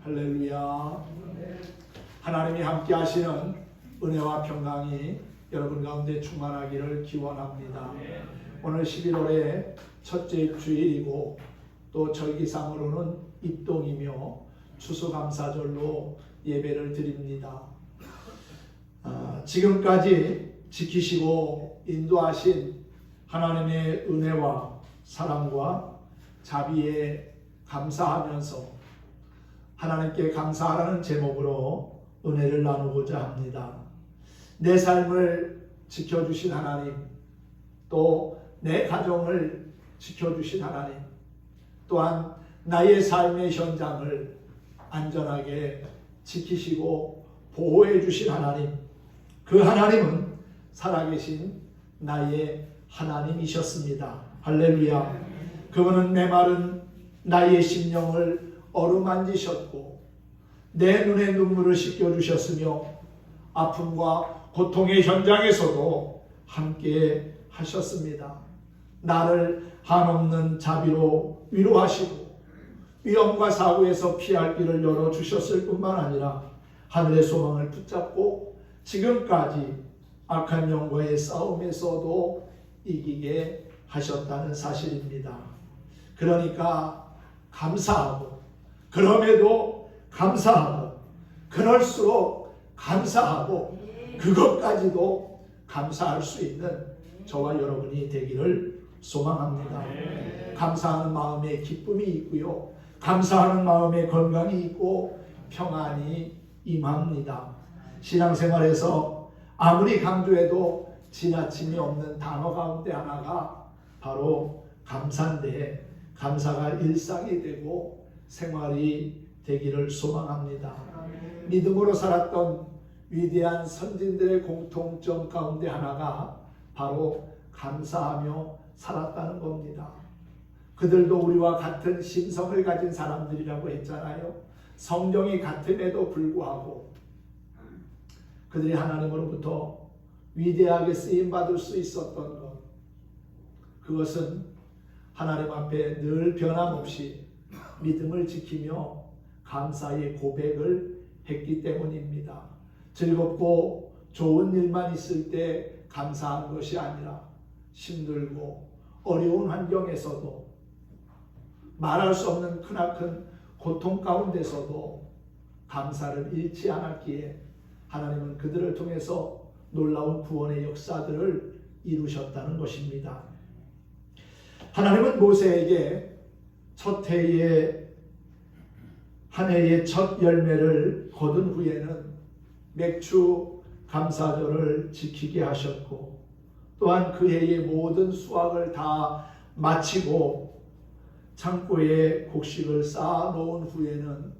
할렐루야. 하나님이 함께 하시는 은혜와 평강이 여러분 가운데 충만하기를 기원합니다. 오늘 11월의 첫째 주일이고 또 절기상으로는 입동이며 추수감사절로 예배를 드립니다. 지금까지 지키시고 인도하신 하나님의 은혜와 사랑과 자비에 감사하면서 하나님께 감사하라는 제목으로 은혜를 나누고자 합니다. 내 삶을 지켜주신 하나님, 또 내 가정을 지켜주신 하나님, 또한 나의 삶의 현장을 안전하게 지키시고 보호해 주신 하나님, 그 하나님은 살아계신 나의 하나님이셨습니다. 할렐루야. 그분은 메마른 나의 심령을 어루만지셨고 내 눈에 눈물을 씻겨주셨으며 아픔과 고통의 현장에서도 함께 하셨습니다. 나를 한없는 자비로 위로하시고 위험과 사고에서 피할 길을 열어주셨을 뿐만 아니라 하늘의 소망을 붙잡고 지금까지 악한 영과의 싸움에서도 이기게 하셨다는 사실입니다. 그러니까 감사하고 그럼에도 감사하고 그럴수록 감사하고 그것까지도 감사할 수 있는 저와 여러분이 되기를 소망합니다. 감사하는 마음에 기쁨이 있고요. 감사하는 마음에 건강이 있고 평안이 임합니다. 신앙생활에서 아무리 강조해도 지나침이 없는 단어 가운데 하나가 바로 감사인데 감사가 일상이 되고 생활이 되기를 소망합니다. 믿음으로 살았던 위대한 선진들의 공통점 가운데 하나가 바로 감사하며 살았다는 겁니다. 그들도 우리와 같은 심성을 가진 사람들이라고 했잖아요. 성경이 같음에도 불구하고 그들이 하나님으로부터 위대하게 쓰임받을 수 있었던 것, 그것은 하나님 앞에 늘 변함없이 믿음을 지키며 감사의 고백을 했기 때문입니다. 즐겁고 좋은 일만 있을 때 감사한 것이 아니라 힘들고 어려운 환경에서도 말할 수 없는 크나큰 고통 가운데서도 감사를 잃지 않았기에 하나님은 그들을 통해서 놀라운 구원의 역사들을 이루셨다는 것입니다. 하나님은 모세에게 첫 해의 한 해의 첫 열매를 거둔 후에는 맥주 감사절을 지키게 하셨고 또한 그 해의 모든 수확을 다 마치고 창고에 곡식을 쌓아 놓은 후에는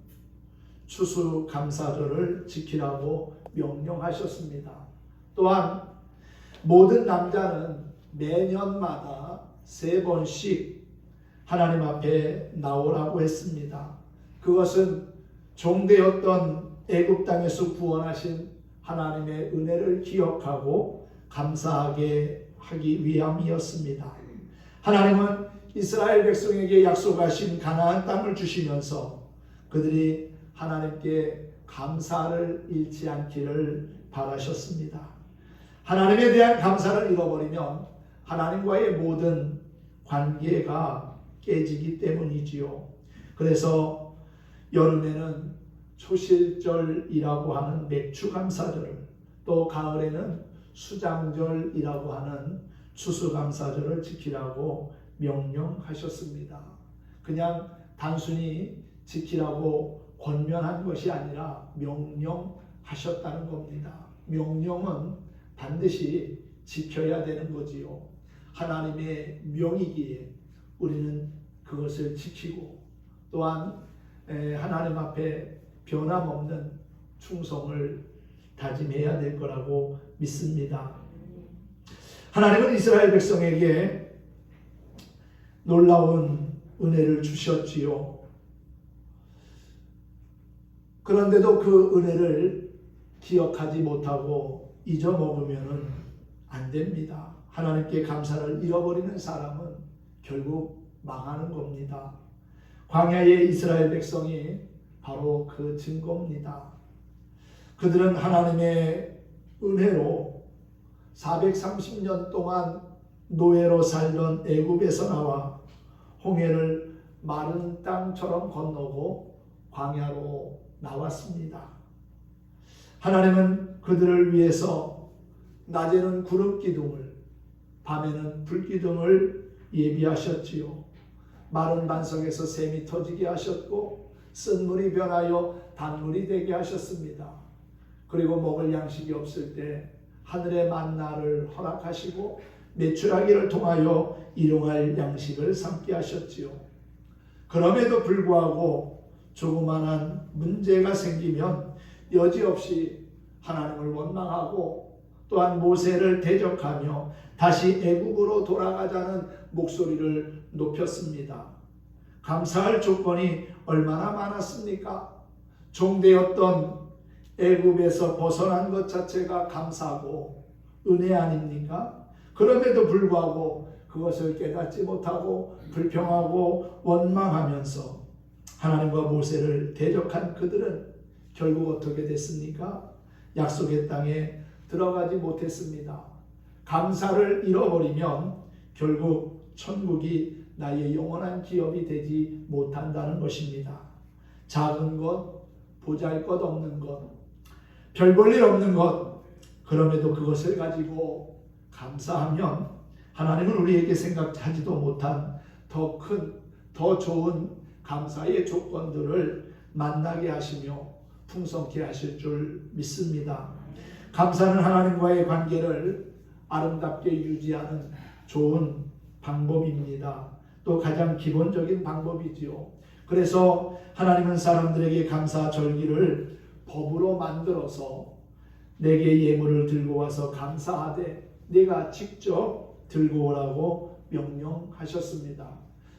추수 감사절을 지키라고 명령하셨습니다. 또한 모든 남자는 매년마다 3번씩 하나님 앞에 나오라고 했습니다. 그것은 종되었던 애굽 땅에서 구원하신 하나님의 은혜를 기억하고 감사하게 하기 위함이었습니다. 하나님은 이스라엘 백성에게 약속하신 가나안 땅을 주시면서 그들이 하나님께 감사를 잃지 않기를 바라셨습니다. 하나님에 대한 감사를 잃어버리면 하나님과의 모든 관계가 깨지기 때문이지요. 그래서 여름에는 초실절이라고 하는 맥주감사절을, 또 가을에는 수장절이라고 하는 추수감사절을 지키라고 명령하셨습니다. 그냥 단순히 지키라고 권면한 것이 아니라 명령하셨다는 겁니다. 명령은 반드시 지켜야 되는 거지요. 하나님의 명이기에 우리는 그것을 지키고 또한 하나님 앞에 변함없는 충성을 다짐해야 될 거라고 믿습니다. 하나님은 이스라엘 백성에게 놀라운 은혜를 주셨지요. 그런데도 그 은혜를 기억하지 못하고 잊어먹으면 안 됩니다. 하나님께 감사를 잃어버리는 사람은 결국 망하는 겁니다. 광야의 이스라엘 백성이 바로 그 증거입니다. 그들은 하나님의 은혜로 430년 동안 노예로 살던 애굽에서 나와 홍해를 마른 땅처럼 건너고 광야로 나왔습니다. 하나님은 그들을 위해서 낮에는 구름 기둥을, 밤에는 불 기둥을 예비하셨지요. 마른 반석에서 샘이 터지게 하셨고 쓴 물이 변하여 단물이 되게 하셨습니다. 그리고 먹을 양식이 없을 때 하늘의 만나를 허락하시고 메추라기를 통하여 일용할 양식을 삼게 하셨지요. 그럼에도 불구하고 조그만한 문제가 생기면 여지없이 하나님을 원망하고 또한 모세를 대적하며 다시 애굽으로 돌아가자는 목소리를 높였습니다. 감사할 조건이 얼마나 많았습니까? 종되었던 애굽에서 벗어난 것 자체가 감사하고 은혜 아닙니까? 그럼에도 불구하고 그것을 깨닫지 못하고 불평하고 원망하면서 하나님과 모세를 대적한 그들은 결국 어떻게 됐습니까? 약속의 땅에 들어가지 못했습니다. 감사를 잃어버리면 결국 천국이 나의 영원한 기업이 되지 못한다는 것입니다. 작은 것, 보잘것없는 것, 별 볼 일 없는 것, 그럼에도 그것을 가지고 감사하면 하나님은 우리에게 생각하지도 못한 더 큰, 더 좋은 감사의 조건들을 만나게 하시며 풍성케 하실 줄 믿습니다. 감사는 하나님과의 관계를 아름답게 유지하는 좋은 방법입니다. 또 가장 기본적인 방법이지요. 그래서 하나님은 사람들에게 감사 절기를 법으로 만들어서 내게 예물을 들고 와서 감사하되 네가 직접 들고 오라고 명령하셨습니다.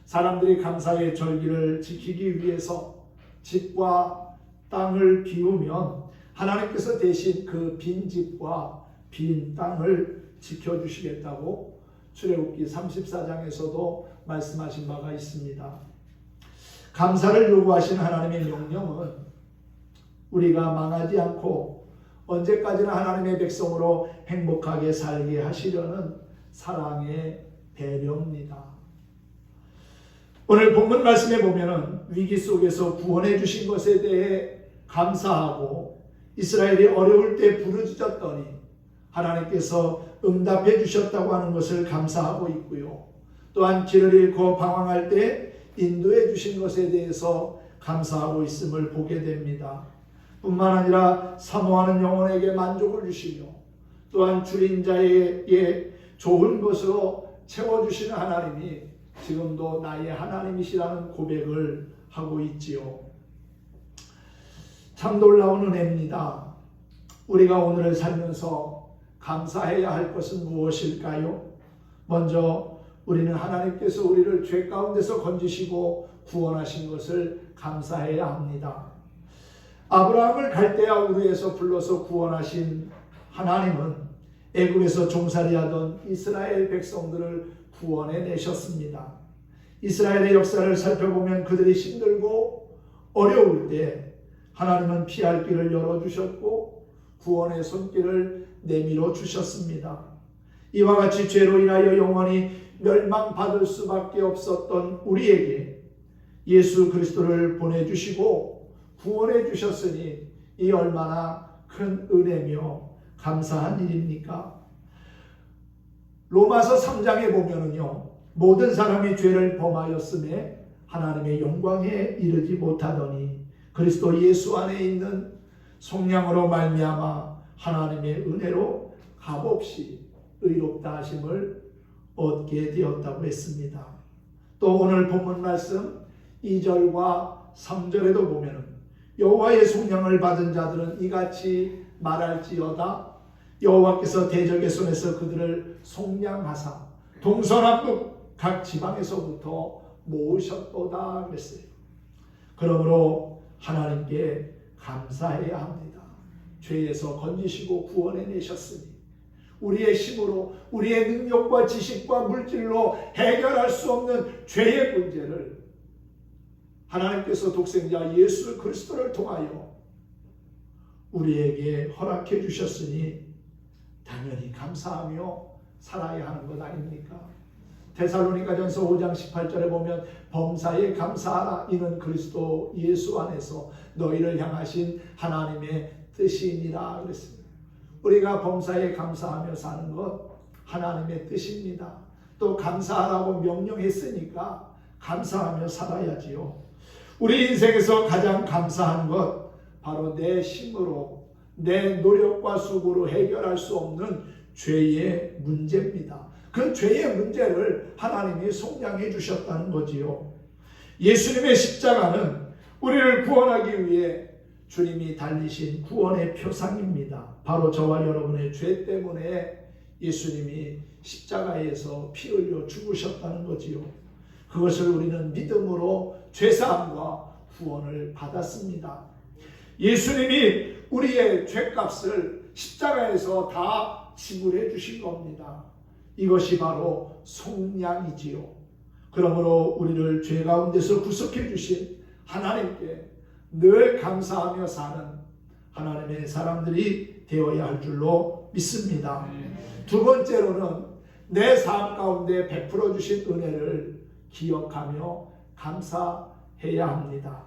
사람들이 감사의 절기를 지키기 위해서 집과 땅을 비우면 하나님께서 대신 그 빈 집과 빈 땅을 지켜주시겠다고 출애굽기 34장에서도 말씀하신 바가 있습니다. 감사를 요구하신 하나님의 명령은 우리가 망하지 않고 언제까지나 하나님의 백성으로 행복하게 살게 하시려는 사랑의 배려입니다. 오늘 본문 말씀에 보면은 위기 속에서 구원해 주신 것에 대해 감사하고 이스라엘이 어려울 때 부르짖었더니 하나님께서 응답해 주셨다고 하는 것을 감사하고 있고요. 또한 길을 잃고 방황할 때 인도해 주신 것에 대해서 감사하고 있음을 보게 됩니다. 뿐만 아니라 사모하는 영혼에게 만족을 주시며 또한 줄인 자에게 좋은 것으로 채워주시는 하나님이 지금도 나의 하나님이시라는 고백을 하고 있지요. 참 놀라운 은혜입니다. 우리가 오늘을 살면서 감사해야 할 것은 무엇일까요? 먼저 우리는 하나님께서 우리를 죄 가운데서 건지시고 구원하신 것을 감사해야 합니다. 아브라함을 갈대아 우르에서 불러서 구원하신 하나님은 애굽에서 종살이하던 이스라엘 백성들을 구원해 내셨습니다. 이스라엘의 역사를 살펴보면 그들이 힘들고 어려울 때 하나님은 피할 길을 열어주셨고 구원의 손길을 내밀어 주셨습니다. 이와 같이 죄로 인하여 영원히 멸망받을 수밖에 없었던 우리에게 예수 그리스도를 보내주시고 구원해 주셨으니 이 얼마나 큰 은혜며 감사한 일입니까? 로마서 3장에 보면은요, 모든 사람이 죄를 범하였음에 하나님의 영광에 이르지 못하더니 그리스도 예수 안에 있는 속량으로 말미암아 하나님의 은혜로 값없이 의롭다 하심을 얻게 되었다고 했습니다. 또 오늘 본문 말씀 2절과 3절에도 보면은 여호와의 속량을 받은 자들은 이같이 말할지어다. 여호와께서 대적의 손에서 그들을 속량하사 동서남북 각 지방에서부터 모으셨도다 그랬어요. 그러므로 하나님께 감사해야 합니다. 죄에서 건지시고 구원해 내셨으니 우리의 힘으로 우리의 능력과 지식과 물질로 해결할 수 없는 죄의 문제를 하나님께서 독생자 예수 그리스도를 통하여 우리에게 허락해 주셨으니 당연히 감사하며 살아야 하는 것 아닙니까? 데살로니가전서 5장 18절에 보면 범사에 감사하라, 이는 그리스도 예수 안에서 너희를 향하신 하나님의 뜻이니라 그랬습니다. 우리가 범사에 감사하며 사는 것 하나님의 뜻입니다. 또 감사하라고 명령했으니까 감사하며 살아야지요. 우리 인생에서 가장 감사한 것 바로 내 힘으로, 내 노력과 수고로 해결할 수 없는 죄의 문제입니다. 그 죄의 문제를 하나님이 속량해 주셨다는 거지요. 예수님의 십자가는 우리를 구원하기 위해 주님이 달리신 구원의 표상입니다. 바로 저와 여러분의 죄 때문에 예수님이 십자가에서 피 흘려 죽으셨다는 거지요. 그것을 우리는 믿음으로 죄사함과 구원을 받았습니다. 예수님이 우리의 죄값을 십자가에서 다 지불해 주신 겁니다. 이것이 바로 속량이지요. 그러므로 우리를 죄 가운데서 구속해 주신 하나님께 늘 감사하며 사는 하나님의 사람들이 되어야 할 줄로 믿습니다. 두 번째로는 내 삶 가운데 베풀어 주신 은혜를 기억하며 감사해야 합니다.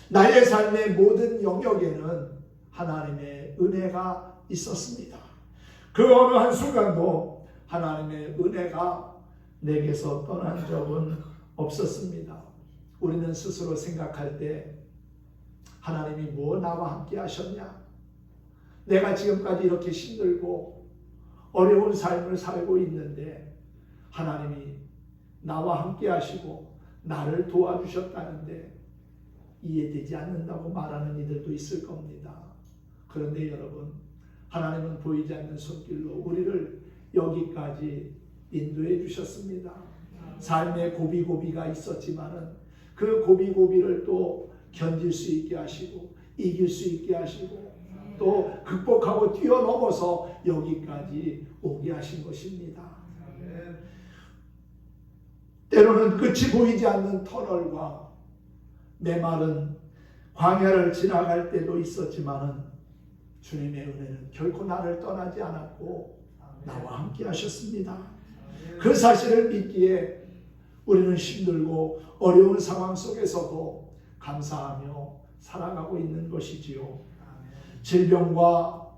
나의 삶의 모든 영역에는 하나님의 은혜가 있었습니다. 그 어느 한순간도 하나님의 은혜가 내게서 떠난 적은 없었습니다. 우리는 스스로 생각할 때 하나님이 뭐 나와 함께 하셨냐? 내가 지금까지 이렇게 힘들고 어려운 삶을 살고 있는데 하나님이 나와 함께 하시고 나를 도와주셨다는데 이해되지 않는다고 말하는 이들도 있을 겁니다. 그런데 여러분, 하나님은 보이지 않는 손길로 우리를 여기까지 인도해 주셨습니다. 삶의 고비고비가 있었지만은 그 고비고비를 또 견딜 수 있게 하시고 이길 수 있게 하시고 또 극복하고 뛰어넘어서 여기까지 오게 하신 것입니다. 때로는 끝이 보이지 않는 터널과 메마른 광야를 지나갈 때도 있었지만은 주님의 은혜는 결코 나를 떠나지 않았고 나와 함께 하셨습니다. 그 사실을 믿기에 우리는 힘들고 어려운 상황 속에서도 감사하며 살아가고 있는 것이지요. 질병과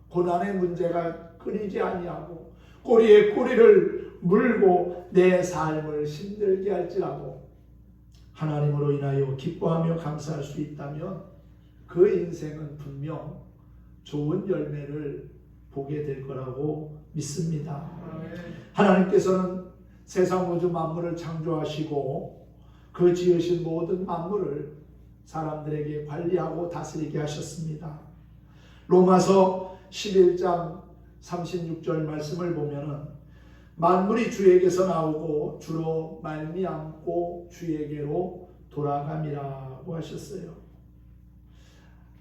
고난의 문제가 끊이지 아니하고 꼬리에 꼬리를 물고 내 삶을 힘들게 할지라도 하나님으로 인하여 기뻐하며 감사할 수 있다면 그 인생은 분명 좋은 열매를 보게 될 거라고 믿습니다. 하나님께서는 세상 우주 만물을 창조하시고 그 지으신 모든 만물을 사람들에게 관리하고 다스리게 하셨습니다. 로마서 11장 36절 말씀을 보면은 만물이 주에게서 나오고 주로 말미암고 주에게로 돌아감이라고 하셨어요.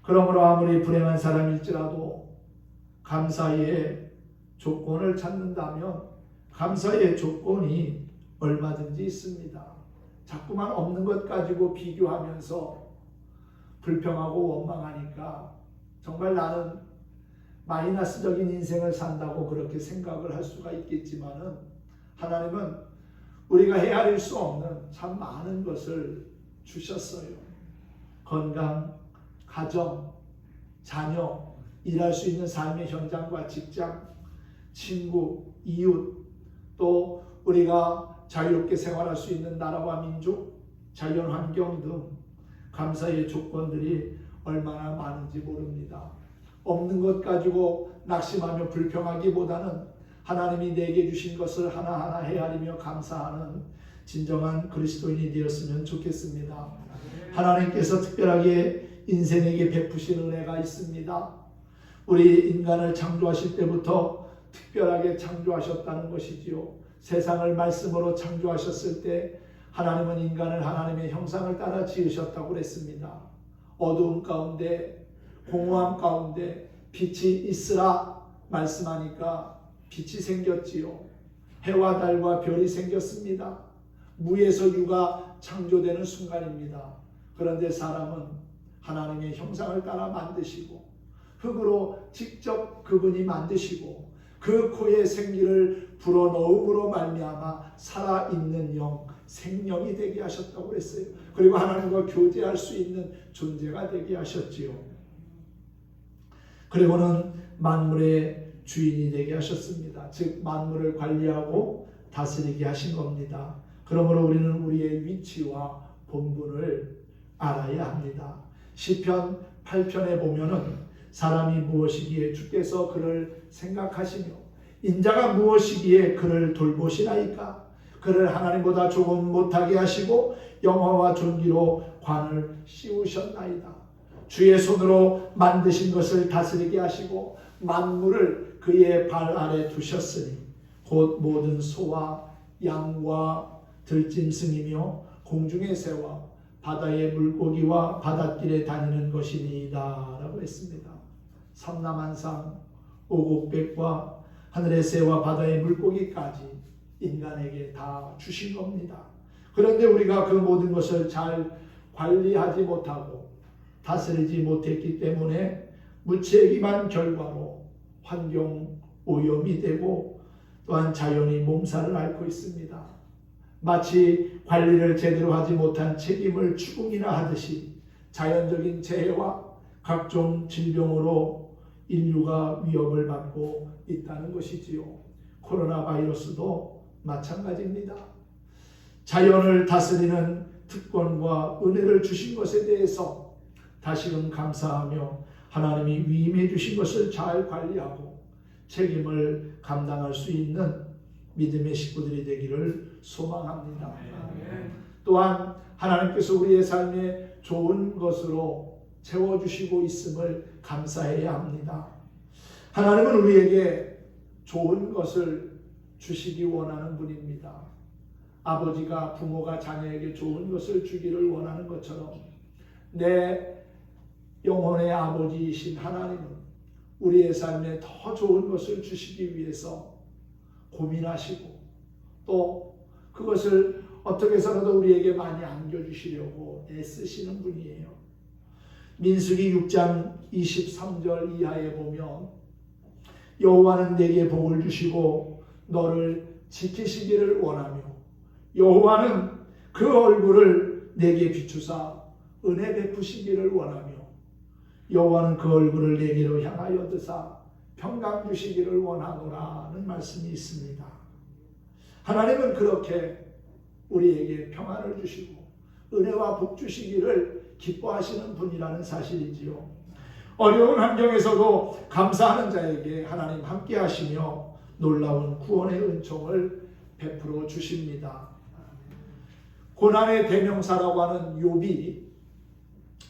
그러므로 아무리 불행한 사람일지라도 감사의 조건을 찾는다면 감사의 조건이 얼마든지 있습니다. 자꾸만 없는 것 가지고 비교하면서 불평하고 원망하니까 정말 나는 마이너스적인 인생을 산다고 그렇게 생각을 할 수가 있겠지만은 하나님은 우리가 헤아릴 수 없는 참 많은 것을 주셨어요. 건강, 가정, 자녀, 일할 수 있는 삶의 현장과 직장, 친구, 이웃, 또 우리가 자유롭게 생활할 수 있는 나라와 민족, 자연 환경 등 감사의 조건들이 얼마나 많은지 모릅니다. 없는 것 가지고 낙심하며 불평하기보다는 하나님이 내게 주신 것을 하나하나 헤아리며 감사하는 진정한 그리스도인이 되었으면 좋겠습니다. 하나님께서 특별하게 인생에게 베푸신 은혜가 있습니다. 우리 인간을 창조하실 때부터 특별하게 창조하셨다는 것이지요. 세상을 말씀으로 창조하셨을 때 하나님은 인간을 하나님의 형상을 따라 지으셨다고 그랬습니다. 어두움 가운데 공허함 가운데 빛이 있으라 말씀하니까 빛이 생겼지요. 해와 달과 별이 생겼습니다. 무에서 유가 창조되는 순간입니다. 그런데 사람은 하나님의 형상을 따라 만드시고 흙으로 직접 그분이 만드시고 그 코에 생기를 불어넣음으로 말미암아 살아있는 영, 생명이 되게 하셨다고 했어요. 그리고 하나님과 교제할 수 있는 존재가 되게 하셨지요. 그리고는 만물의 주인이 되게 하셨습니다. 즉 만물을 관리하고 다스리게 하신 겁니다. 그러므로 우리는 우리의 위치와 본분을 알아야 합니다. 시편 8편에 보면은 사람이 무엇이기에 주께서 그를 생각하시며 인자가 무엇이기에 그를 돌보시나이까. 그를 하나님보다 조금 못하게 하시고 영화와 존귀로 관을 씌우셨나이다. 주의 손으로 만드신 것을 다스리게 하시고 만물을 그의 발 아래 두셨으니 곧 모든 소와 양과 들짐승이며 공중의 새와 바다의 물고기와 바닷길에 다니는 것이니이다 라고 했습니다. 삼라만상 오곡백과 하늘의 새와 바다의 물고기까지 인간에게 다 주신 겁니다. 그런데 우리가 그 모든 것을 잘 관리하지 못하고 다스리지 못했기 때문에 무책임한 결과로 환경 오염이 되고 또한 자연이 몸살을 앓고 있습니다. 마치 관리를 제대로 하지 못한 책임을 추궁이나 하듯이 자연적인 재해와 각종 질병으로 인류가 위협을 받고 있다는 것이지요. 코로나 바이러스도 마찬가지입니다. 자연을 다스리는 특권과 은혜를 주신 것에 대해서 다시금 감사하며 하나님이 위임해 주신 것을 잘 관리하고 책임을 감당할 수 있는 믿음의 식구들이 되기를 소망합니다. 또한 하나님께서 우리의 삶에 좋은 것으로 채워주시고 있음을 감사해야 합니다. 하나님은 우리에게 좋은 것을 주시기 원하는 분입니다. 아버지가 부모가 자녀에게 좋은 것을 주기를 원하는 것처럼 내 영혼의 아버지이신 하나님은 우리의 삶에 더 좋은 것을 주시기 위해서 고민하시고 또 그것을 어떻게 해서라도 우리에게 많이 안겨주시려고 애쓰시는 분이에요. 민수기 6장 23절 이하에 보면 여호와는 내게 복을 주시고 너를 지키시기를 원하며 여호와는 그 얼굴을 내게 비추사 은혜 베푸시기를 원하며 여호와는 그 얼굴을 내게로 향하여 드사 평강 주시기를 원하노라는 말씀이 있습니다. 하나님은 그렇게 우리에게 평안을 주시고 은혜와 복 주시기를 기뻐하시는 분이라는 사실이지요. 어려운 환경에서도 감사하는 자에게 하나님 함께 하시며 놀라운 구원의 은총을 베풀어 주십니다. 고난의 대명사라고 하는 욥이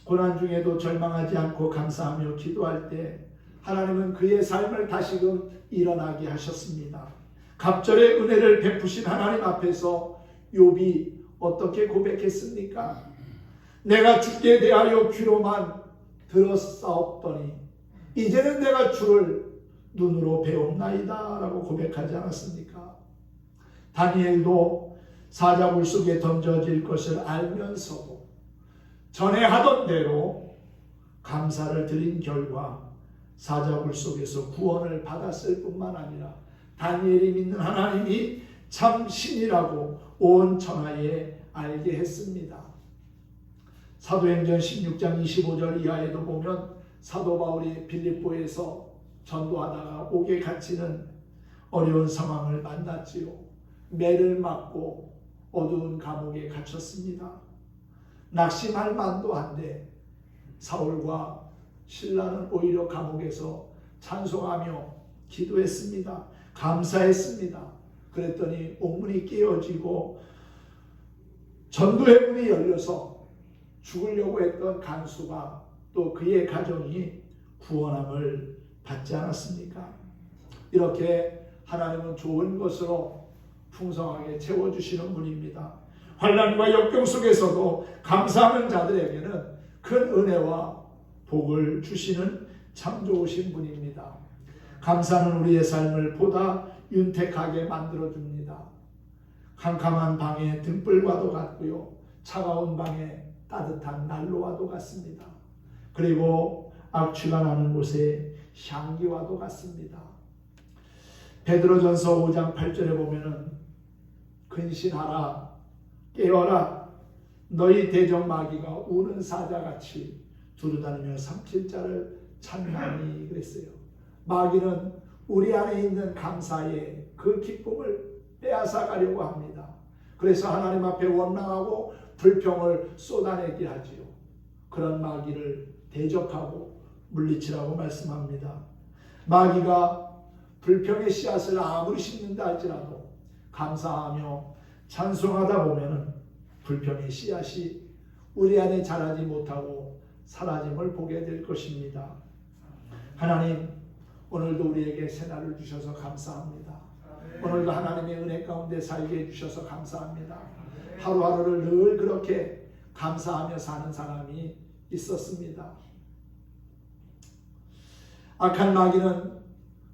고난 중에도 절망하지 않고 감사하며 기도할 때 하나님은 그의 삶을 다시금 일어나게 하셨습니다. 갑절의 은혜를 베푸신 하나님 앞에서 욥이 어떻게 고백했습니까? 내가 주께 대하여 귀로만 들었사옵더니 이제는 내가 주를 눈으로 배웠나이다 라고 고백하지 않았습니까? 다니엘도 사자굴 속에 던져질 것을 알면서도 전에 하던 대로 감사를 드린 결과 사자굴 속에서 구원을 받았을 뿐만 아니라 다니엘이 믿는 하나님이 참 신이라고 온 천하에 알게 했습니다. 사도행전 16장 25절 이하에도 보면 사도 바울이 빌립보에서 전도하다가 옥에 갇히는 어려운 상황을 만났지요. 매를 맞고 어두운 감옥에 갇혔습니다. 낙심할 만도 한데 사울과 신라는 오히려 감옥에서 찬송하며 기도했습니다. 감사했습니다. 그랬더니 옥문이 깨어지고 전도의 문이 열려서 죽으려고 했던 간수가 또 그의 가정이 구원함을 받지 않았습니까? 이렇게 하나님은 좋은 것으로 풍성하게 채워주시는 분입니다. 환난과 역경 속에서도 감사하는 자들에게는 큰 은혜와 복을 주시는 참 좋으신 분입니다. 감사는 우리의 삶을 보다 윤택하게 만들어줍니다. 캄캄한 방에 등불과도 같고요. 차가운 방에 따뜻한 난로와도 같습니다. 그리고 악취가 나는 곳에 향기와도 같습니다. 베드로전서 5장 8절에 보면은 근신하라, 깨어라, 너희 대적 마귀가 우는 사자같이 두루다니며 삼킬 자를 찾나니 그랬어요. 마귀는 우리 안에 있는 감사의 그 기쁨을 빼앗아 가려고 합니다. 그래서 하나님 앞에 원망하고 불평을 쏟아내게 하지요. 그런 마귀를 대적하고 물리치라고 말씀합니다. 마귀가 불평의 씨앗을 아무리 심는다 할지라도 감사하며 찬송하다 보면은 불평의 씨앗이 우리 안에 자라지 못하고 사라짐을 보게 될 것입니다. 하나님, 오늘도 우리에게 새날을 주셔서 감사합니다. 오늘도 하나님의 은혜 가운데 살게 해주셔서 감사합니다. 하루하루를 늘 그렇게 감사하며 사는 사람이 있었습니다. 악한 마귀는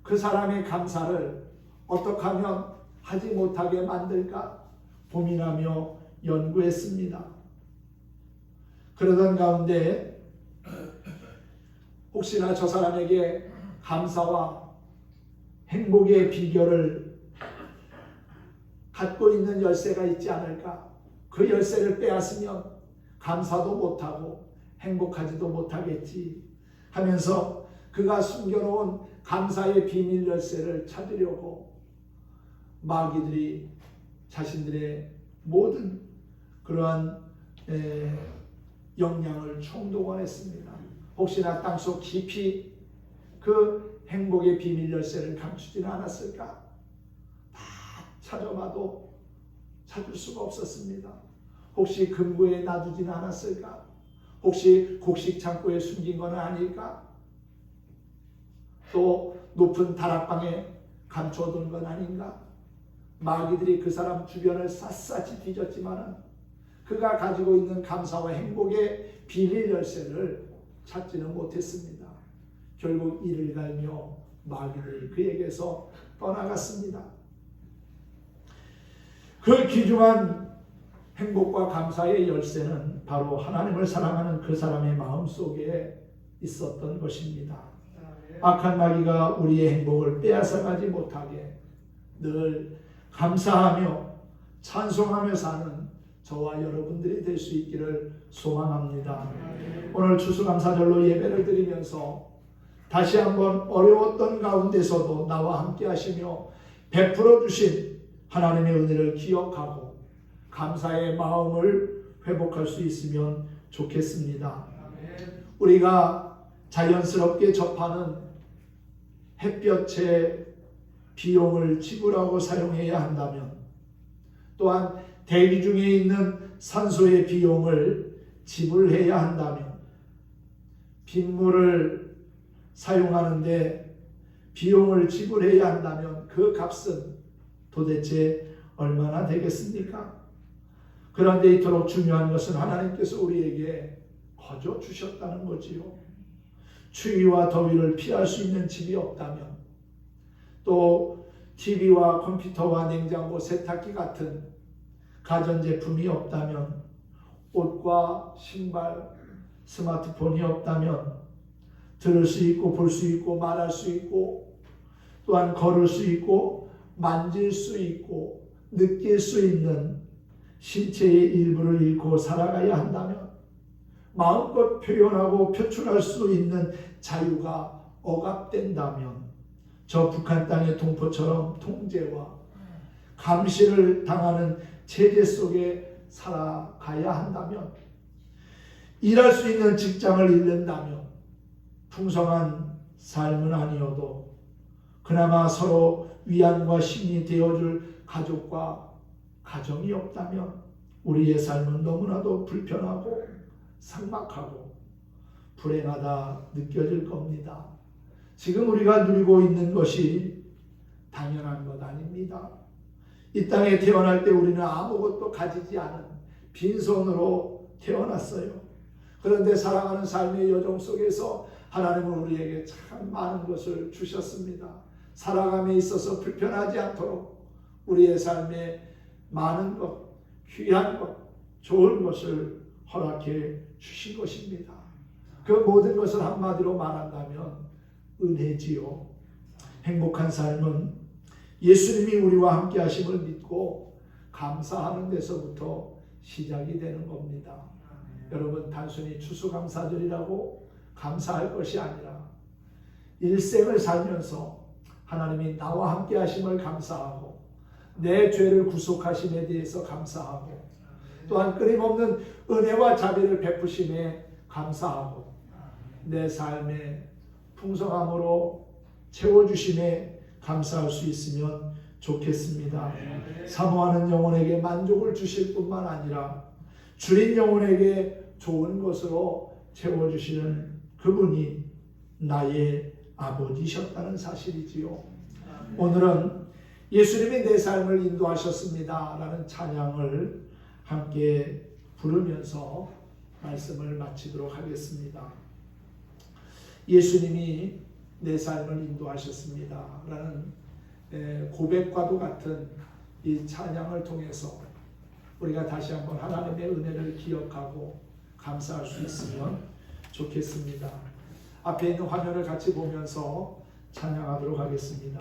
그 사람의 감사를 어떻게 하면 하지 못하게 만들까 고민하며 연구했습니다. 그러던 가운데 혹시나 저 사람에게 감사와 행복의 비결을 갖고 있는 열쇠가 있지 않을까? 그 열쇠를 빼앗으면 감사도 못하고 행복하지도 못하겠지 하면서 그가 숨겨놓은 감사의 비밀 열쇠를 찾으려고 마귀들이 자신들의 모든 그러한 역량을 총동원했습니다. 혹시나 땅속 깊이 그 행복의 비밀 열쇠를 감추지는 않았을까? 다 찾아봐도 찾을 수가 없었습니다. 혹시 금고에 놔두지는 않았을까? 혹시 곡식 창고에 숨긴 건 아닐까? 또 높은 다락방에 감춰둔 건 아닌가? 마귀들이 그 사람 주변을 샅샅이 뒤졌지만은 그가 가지고 있는 감사와 행복의 비밀 열쇠를 찾지는 못했습니다. 결국 이를 갈며 마귀들이 그에게서 떠나갔습니다. 그 귀중한 행복과 감사의 열쇠는 바로 하나님을 사랑하는 그 사람의 마음속에 있었던 것입니다. 악한 마귀가 우리의 행복을 빼앗아가지 못하게 늘 감사하며 찬송하며 사는 저와 여러분들이 될 수 있기를 소망합니다. 오늘 추수감사절로 예배를 드리면서 다시 한번 어려웠던 가운데서도 나와 함께 하시며 베풀어 주신 하나님의 은혜를 기억하고 감사의 마음을 회복할 수 있으면 좋겠습니다. 우리가 자연스럽게 접하는 햇볕의 비용을 지불하고 사용해야 한다면, 또한 대기 중에 있는 산소의 비용을 지불해야 한다면, 빗물을 사용하는데 비용을 지불해야 한다면 그 값은 도대체 얼마나 되겠습니까? 그런데 이토록 중요한 것은 하나님께서 우리에게 거저 주셨다는 거지요. 추위와 더위를 피할 수 있는 집이 없다면, 또 TV와 컴퓨터와 냉장고, 세탁기 같은 가전제품이 없다면, 옷과 신발, 스마트폰이 없다면, 들을 수 있고 볼 수 있고 말할 수 있고 또한 걸을 수 있고 만질 수 있고 느낄 수 있는 신체의 일부를 잃고 살아가야 한다면, 마음껏 표현하고 표출할 수 있는 자유가 억압된다면, 저 북한 땅의 동포처럼 통제와 감시를 당하는 체제 속에 살아가야 한다면, 일할 수 있는 직장을 잃는다면, 풍성한 삶은 아니어도 그나마 서로 위안과 힘이 되어줄 가족과 가정이 없다면 우리의 삶은 너무나도 불편하고 삭막하고 불행하다 느껴질 겁니다. 지금 우리가 누리고 있는 것이 당연한 것 아닙니다. 이 땅에 태어날 때 우리는 아무것도 가지지 않은 빈손으로 태어났어요. 그런데 살아가는 삶의 여정 속에서 하나님은 우리에게 참 많은 것을 주셨습니다. 살아감에 있어서 불편하지 않도록 우리의 삶에 많은 것, 귀한 것, 좋은 것을 허락해 주신 것입니다. 그 모든 것을 한마디로 말한다면 은혜지요. 행복한 삶은 예수님이 우리와 함께 하심을 믿고 감사하는 데서부터 시작이 되는 겁니다. 여러분, 단순히 추수감사절이라고 감사할 것이 아니라 일생을 살면서 하나님이 나와 함께 하심을 감사하고 내 죄를 구속하심에 대해서 감사하고 또한 끊임없는 은혜와 자비를 베푸심에 감사하고 내 삶의 풍성함으로 채워주심에 감사할 수 있으면 좋겠습니다. 사모하는 영혼에게 만족을 주실 뿐만 아니라 줄인 영혼에게 좋은 것으로 채워주시는 그분이 나의 아버지셨다는 사실이지요. 오늘은 예수님이 내 삶을 인도하셨습니다 라는 찬양을 함께 부르면서 말씀을 마치도록 하겠습니다. 예수님이 내 삶을 인도하셨습니다 라는 고백과도 같은 이 찬양을 통해서 우리가 다시 한번 하나님의 은혜를 기억하고 감사할 수 있으면 좋겠습니다. 앞에 있는 화면을 같이 보면서 찬양하도록 하겠습니다.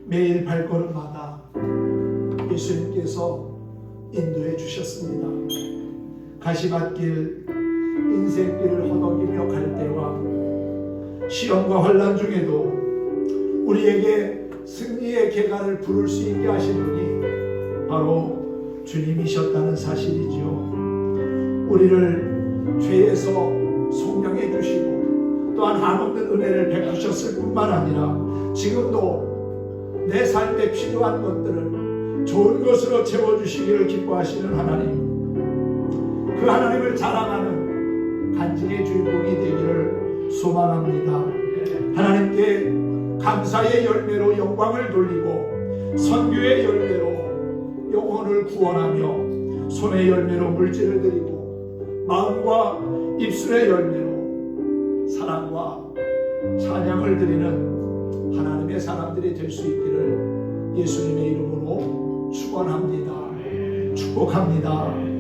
매일 발걸음마다 예수님께서 인도해 주셨습니다. 가시밭길 인생길을 허덕이며 갈 때와 시험과 환난 중에도 우리에게 승리의 계가를 부를 수 있게 하신 분이 바로 주님이셨다는 사실이지요. 우리를 죄에서 속량해 주시고 또한 한없는 은혜를 베푸셨을 뿐만 아니라 지금도 내 삶에 필요한 것들을 좋은 것으로 채워주시기를 기뻐하시는 하나님, 그 하나님을 자랑하는 간증의 주인공이 되기를 소망합니다. 하나님께 감사의 열매로 영광을 돌리고 선교의 열매로 영혼을 구원하며 손의 열매로 물질을 드리고 마음과 입술의 열매로 사랑과 찬양을 드리는 하나님의 사람들이 될 수 있기를 예수님의 이름으로 축원합니다. 축복합니다.